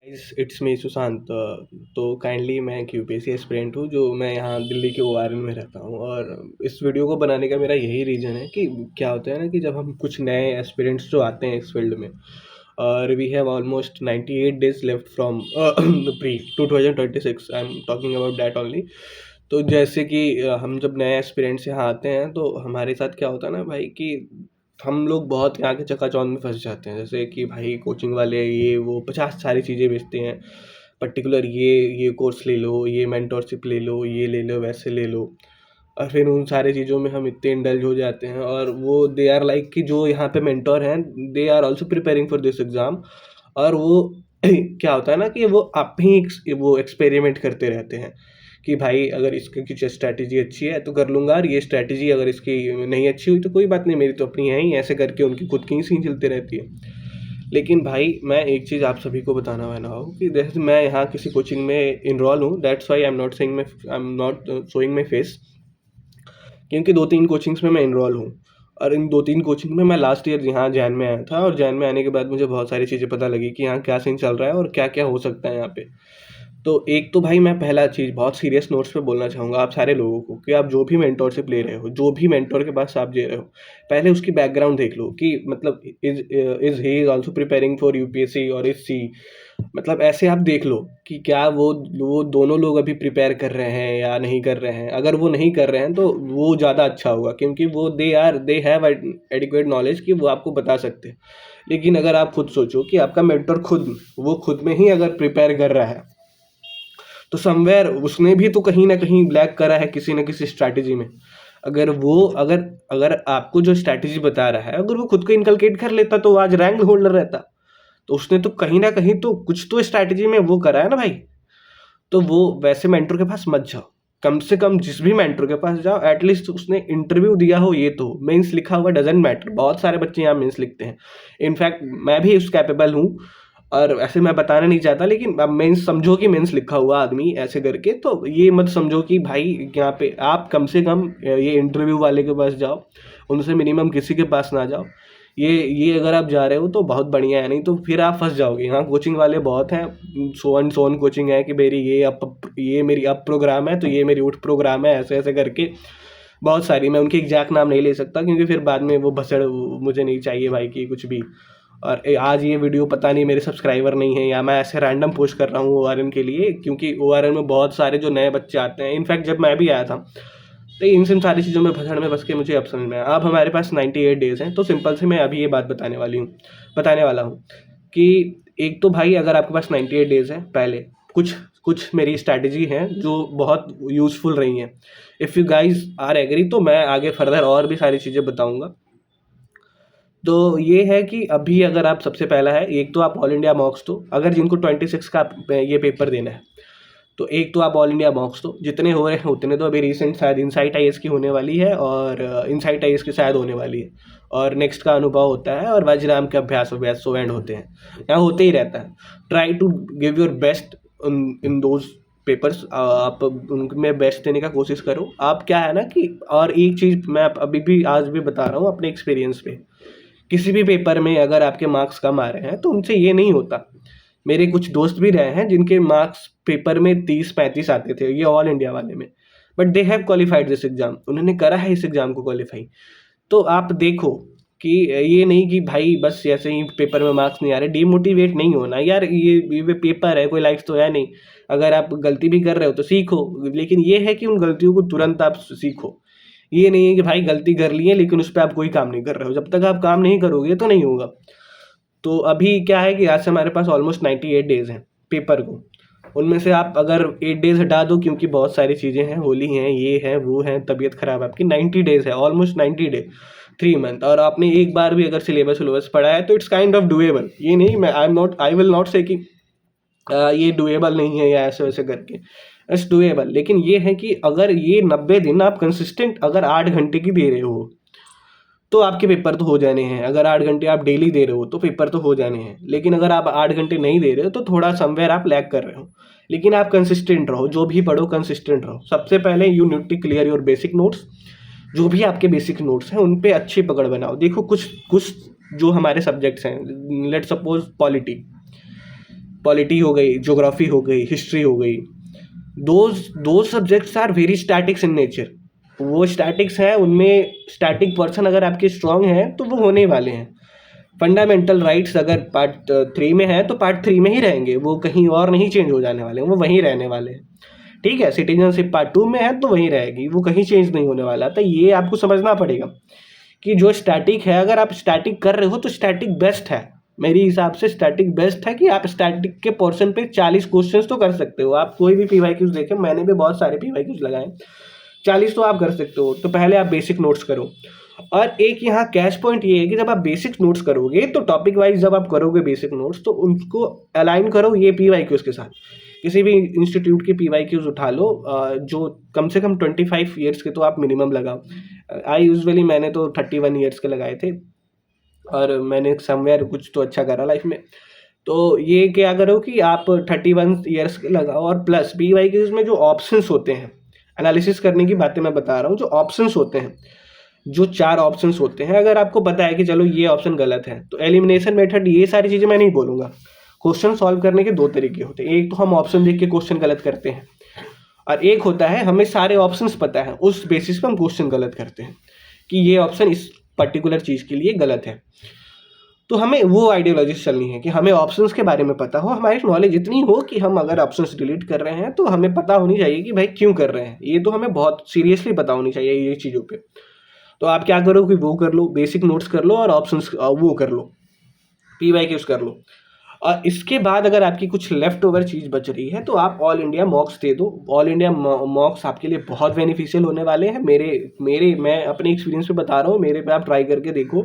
It's me Sushant. तो kindly मैं एक यूपीएससी एस्पिरेंट हूँ, जो मैं यहाँ दिल्ली के ओआरएन में रहता हूँ। और इस वीडियो को बनाने का मेरा यही रीज़न है कि क्या होता है ना कि जब हम कुछ नए एस्पिरेंट्स जो आते हैं इस फील्ड में, और we have almost 98 days left from pre 2026, I am talking about that only. तो जैसे कि हम जब नए एस्पिरेंट्स यहाँ आते हैं तो हमारे साथ क्या होता है ना भाई कि हम लोग बहुत यहाँ के चकाचौंध में फंस जाते हैं। जैसे कि भाई कोचिंग वाले ये वो 50 सारी चीज़ें बेचते हैं। पर्टिकुलर ये कोर्स ले लो, ये मेंटोरशिप ले लो, ये ले लो, वैसे ले लो। और फिर उन सारी चीज़ों में हम इतने इंडल्ज हो जाते हैं, और वो दे आर लाइक कि जो यहाँ पे मेंटोर हैं, they are also preparing for this exam. और वो क्या होता है ना कि वो आप ही वो एक्सपेरिमेंट करते रहते हैं कि भाई अगर इसकी कुछ स्ट्रैटेजी अच्छी है तो कर लूँगा, और ये स्ट्रैटेजी अगर इसकी नहीं अच्छी हुई तो कोई बात नहीं, मेरी तो अपनी है ही। ऐसे करके उनकी खुद की ही सीन चलती रहती है। लेकिन भाई मैं एक चीज़ आप सभी को बताना वाला हूँ कि जैसे मैं यहाँ किसी कोचिंग में इनरोल हूँ, that's why I am not showing my face, क्योंकि 2-3 कोचिंग्स में मैं इनरोल हूँ। और इन 2-3 कोचिंग में मैं लास्ट ईयर यहाँ जैन में आया था, और जैन में आने के बाद मुझे बहुत सारी चीज़ें पता लगी कि यहाँ क्या सीन चल रहा है और क्या-क्या हो सकता है यहाँ पे। तो एक तो भाई मैं पहला चीज़ बहुत सीरियस नोट्स पे बोलना चाहूँगा आप सारे लोगों को कि आप जो भी मेंटोरशिप ले रहे हो, जो भी मेंटोर के पास आप जा रहे हो, पहले उसकी बैकग्राउंड देख लो कि मतलब is he is also preparing for UPSC और इज़ शी, मतलब ऐसे आप देख लो कि क्या वो दोनों लोग अभी प्रिपेयर कर रहे हैं या नहीं कर रहे हैं। अगर वो नहीं कर रहे हैं तो वो ज़्यादा अच्छा होगा, क्योंकि वो दे हैव एडिक्वेट नॉलेज कि वो आपको बता सकते हैं। लेकिन अगर आप खुद सोचो कि आपका मेंटर खुद में ही अगर प्रिपेयर कर रहा है, तो समवेयर उसने भी तो कहीं ना कहीं ब्लैक करा है किसी न किसी स्ट्रैटेजी में। अगर वो अगर अगर आपको जो स्ट्रैटेजी बता रहा है, अगर वो खुद को इनकलकेट कर लेता तो आज रैंक होल्डर रहता। तो उसने तो कहीं ना कहीं तो कुछ तो स्ट्रैटेजी में वो करा है ना भाई। तो वो वैसे मेंटर के पास मत जाओ। कम से कम जिस भी मेंटर के पास जाओ, एटलीस्ट उसने इंटरव्यू दिया हो। ये तो मेंस लिखा हुआ डजेंट मैटर, बहुत सारे बच्चे यहाँ मेंस लिखते हैं। इनफैक्ट मैं भी उस कैपेबल हूँ, और ऐसे मैं बताना नहीं चाहता, लेकिन अब मेंस समझो कि मेंस लिखा हुआ आदमी ऐसे करके, तो ये मत समझो कि भाई यहाँ पे आप कम से कम ये इंटरव्यू वाले के पास जाओ, उनसे मिनिमम किसी के पास ना जाओ। ये अगर आप जा रहे हो तो बहुत बढ़िया है, नहीं तो फिर आप फंस जाओगे। यहाँ कोचिंग वाले बहुत हैं, सो ऑन कोचिंग है कि मेरी ये मेरी अप प्रोग्राम है तो ये मेरी उठ प्रोग्राम है, ऐसे ऐसे करके बहुत सारी। मैं उनकी एग्जैक्ट नाम नहीं ले सकता क्योंकि फिर बाद में वो भसड़ मुझे नहीं चाहिए भाई कि कुछ भी। और आज ये वीडियो पता नहीं मेरे सब्सक्राइबर नहीं है या मैं ऐसे रैंडम पोस्ट कर रहा हूँ ओआरएन के लिए, क्योंकि ओआरएन में बहुत सारे जो नए बच्चे आते हैं। इनफैक्ट जब मैं भी आया था तो इन सारी चीज़ों में भसड़ में बस के मुझे अब समझ में आया। अब हमारे पास 98 डेज़ हैं, तो सिंपल से मैं अभी ये बात बताने वाला हूँ कि एक तो भाई अगर आपके पास 98 डेज़ हैं, पहले कुछ कुछ मेरी स्ट्रैटेजी हैं जो बहुत यूज़फुल रही हैं। If you guys are agree तो मैं आगे फर्दर और भी सारी चीज़ें बताऊँगा। तो ये है कि अभी अगर आप सबसे पहला है, एक तो आप ऑल इंडिया मॉक्स दो। अगर जिनको 26 का ये पेपर देना है तो एक तो आप ऑल इंडिया मॉक्स दो, जितने हो रहे हैं उतने। तो अभी रिसेंट शायद इनसाइट आईएएस की होने वाली है, और इनसाइट आईएएस की शायद होने वाली है, और नेक्स्ट का अनुभव होता है, और वज्राम के अभ्यास अभ्यास सो एंड होते हैं, यहाँ होते ही रहता है। Try to give your best in those papers. आप उनमें बेस्ट देने का कोशिश करो। आप क्या है ना कि, और एक चीज़ मैं अभी भी आज भी बता रहा हूँ अपने एक्सपीरियंस पे, किसी भी पेपर में अगर आपके मार्क्स कम आ रहे हैं तो उनसे ये नहीं होता। मेरे कुछ दोस्त भी रहे हैं जिनके मार्क्स पेपर में 30-35 आते थे, ये ऑल इंडिया वाले में, but they have qualified this exam. उन्होंने करा है इस एग्जाम को क्वालिफाई। तो आप देखो कि ये नहीं कि भाई बस ऐसे ही पेपर में मार्क्स नहीं आ रहे, डीमोटिवेट नहीं होना यार। ये पेपर है, कोई लाइफ तो है नहीं। अगर आप गलती भी कर रहे हो तो सीखो, लेकिन ये है कि उन गलतियों को तुरंत आप सीखो। ये नहीं है कि भाई गलती कर ली है लेकिन उस पर आप कोई काम नहीं कर रहे हो। जब तक आप काम नहीं करोगे तो नहीं होगा। तो अभी क्या है कि आज से हमारे पास ऑलमोस्ट 98 डेज़ हैं पेपर को। उनमें से आप अगर 8 डेज़ हटा दो, क्योंकि बहुत सारी चीज़ें हैं, होली हैं, ये है वो है, तबीयत खराब है आपकी, 90 डेज़ है, ऑलमोस्ट 90 डे, 3 मंथ। और आपने एक बार भी अगर सिलेबस पढ़ा है तो इट्स काइंड ऑफ डूएबल। ये नहीं, मैं आई विल नॉट से कि ये डूएबल नहीं है या ऐसे वैसे करके, इट्स डूएबल। लेकिन ये है कि अगर ये 90 दिन आप कंसिस्टेंट अगर 8 घंटे की दे रहे हो तो आपके पेपर तो हो जाने हैं। अगर 8 घंटे आप डेली दे रहे हो तो पेपर तो हो जाने हैं। लेकिन अगर आप 8 घंटे नहीं दे रहे हो तो थोड़ा समवेयर आप लैग कर रहे हो। लेकिन आप कंसिस्टेंट रहो, जो भी पढ़ो कंसिस्टेंट रहो। सबसे पहले you need to clear your basic notes. जो भी आपके बेसिक नोट्स हैं उन पे अच्छी पकड़ बनाओ। देखो कुछ कुछ जो हमारे सब्जेक्ट्स हैं, लेट सपोज पॉलिटी हो गई, ज्योग्राफी हो गई, हिस्ट्री हो गई, those subjects are very statics in nature. वो स्टैटिक्स हैं, उनमें स्टैटिक पर्सन अगर आपके स्ट्रांग हैं तो वो होने वाले हैं। फंडामेंटल राइट्स अगर पार्ट 3 में है तो पार्ट 3 में ही रहेंगे, वो कहीं और नहीं चेंज हो जाने वाले, वो वहीं रहने वाले हैं। ठीक है, सिटीजनशिप पार्ट 2 में है तो वहीं रहेगी, वो कहीं चेंज नहीं होने वाला। तो ये आपको समझना पड़ेगा कि जो स्टैटिक है, अगर आप स्टैटिक कर रहे हो तो स्टैटिक बेस्ट है। मेरे हिसाब से स्टैटिक बेस्ट है कि आप स्टैटिक के पोर्शन पे 40 क्वेश्चंस तो कर सकते हो। आप कोई भी पीवाईक्यूज देखें, मैंने भी बहुत सारे पीवाईक्यूज लगाए, 40 तो आप कर सकते हो। तो पहले आप बेसिक नोट्स करो। और एक यहाँ कैच पॉइंट ये है कि जब आप बेसिक नोट्स करोगे तो टॉपिक वाइज जब आप करोगे बेसिक नोट्स तो उनको अलाइन करो ये पीवाईक्यूज के साथ। किसी भी इंस्टीट्यूट के पीवाईक्यूज उठा लो, जो कम से कम 25 ईयर्स के तो आप मिनिमम लगाओ। मैंने तो 31 ईयर्स के लगाए थे और मैंने समवेयर कुछ तो अच्छा करा लाइफ में। तो ये क्या करो कि आप 31 ईयर्स के लगाओ, और प्लस पीवाईक्यूज में जो ऑप्शंस होते हैं, एनालिसिस करने की बातें मैं बता रहा हूँ, जो ऑप्शंस होते हैं, जो 4 ऑप्शंस होते हैं, अगर आपको पता है कि चलो ये ऑप्शन गलत है तो एलिमिनेशन मेथड, ये सारी चीज़ें मैं नहीं बोलूँगा। क्वेश्चन सॉल्व करने के 2 तरीके होते हैं। एक तो हम ऑप्शन देख के क्वेश्चन गलत करते हैं, और एक होता है हमें सारे ऑप्शंस पता है, उस बेसिस पे हम क्वेश्चन गलत करते हैं कि ये ऑप्शन इस पर्टिकुलर चीज़ के लिए गलत है। तो हमें वो आइडियोलॉजी चलनी है कि हमें ऑप्शंस के बारे में पता हो, हमारी नॉलेज इतनी हो कि हम अगर ऑप्शंस डिलीट कर रहे हैं तो हमें पता होनी चाहिए कि भाई क्यों कर रहे हैं, ये तो हमें बहुत सीरियसली पता होनी चाहिए ये चीज़ों पे। तो आप क्या करो कि वो कर लो, बेसिक नोट्स कर लो और ऑप्शंस वो कर लो, पीवाईक्यूज कर लो। और इसके बाद अगर आपकी कुछ लेफ्ट ओवर चीज़ बच रही है तो आप ऑल इंडिया मॉक्स दे दो। ऑल इंडिया मॉक्स आपके लिए बहुत बेनिफिशियल होने वाले हैं। मैं अपने एक्सपीरियंस पे बता रहा हूँ, मेरे पे आप ट्राई करके देखो,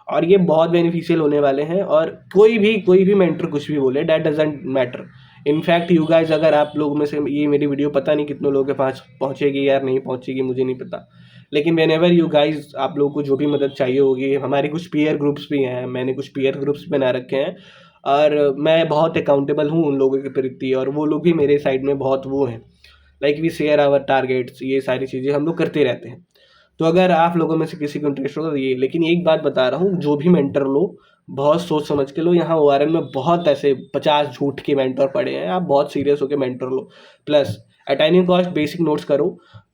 और ये बहुत बेनिफिशियल होने वाले हैं। और कोई भी मेंटर कुछ भी बोले, that doesn't matter. In fact you guys, अगर आप लोग में से ये मेरी वीडियो पता नहीं कितने लोगों के पास पहुँचेगी या नहीं पहुँचेगी, मुझे नहीं पता, लेकिन वेन एवर यू गाइज, आप लोगों को जो भी मदद चाहिए होगी, हमारे कुछ पीयर ग्रुप्स भी हैं, मैंने कुछ पीयर ग्रुप्स बना रखे हैं, और मैं बहुत अकाउंटेबल हूँ उन लोगों के प्रति, और वो लोग भी मेरे साइड में बहुत वो हैं, like we share our targets, ये सारी चीज़ें हम लोग करते रहते हैं। तो अगर आप लोगों में से किसी को इंटरेस्ट होगा तो ये, लेकिन एक बात बता रहा हूँ, जो भी मेंटर लो बहुत सोच समझ के लो। यहाँ ओआरएन में बहुत ऐसे 50 झूठ के मेंटर पड़े हैं, आप बहुत सीरियस होकर मेंटर लो। Plus attending cost basic notes करो,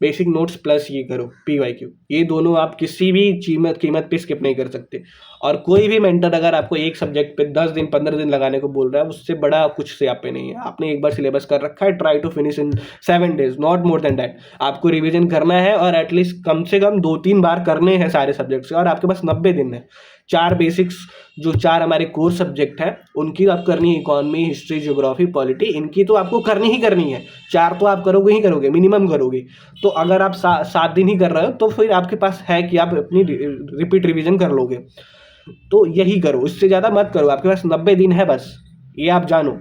बेसिक नोट्स प्लस ये करो पीवाईक्यू, ये दोनों आप किसी भी कीमत पे स्किप नहीं कर सकते। और कोई भी मेंटर अगर आपको एक सब्जेक्ट पे 10 दिन 15 दिन लगाने को बोल रहा है, उससे बड़ा कुछ से आप पे नहीं है। आपने एक बार सिलेबस कर रखा है, try to finish in 7 days, not more than that. आपको रिविजन करना है और एटलीस्ट कम से कम 2-3 बार करने हैं सारे सब्जेक्ट्स, और आपके पास 90 दिन है। 4 बेसिक्स, जो 4 हमारे कोर सब्जेक्ट हैं उनकी आप करनी है, इकोनॉमी, हिस्ट्री, ज्योग्राफी, पॉलिटी, इनकी तो आपको करनी ही है। 4 तो आप करोगे ही करोगे, मिनिमम करोगे। तो अगर आप 7 दिन ही कर रहे हो तो फिर आपके पास है कि आप अपनी रिपीट रिवीजन कर लोगे। तो यही करो, इससे ज़्यादा मत करो, आपके पास 90 दिन है बस, ये आप जानो।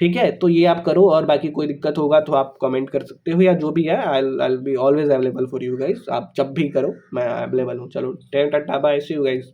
ठीक है, तो ये आप करो, और बाकी कोई दिक्कत होगा तो आप कमेंट कर सकते हो, या जो भी है, I be always available for you guys. आप जब भी करो मैं अवेलेबल हूँ। चलो, tata bye, see you guys.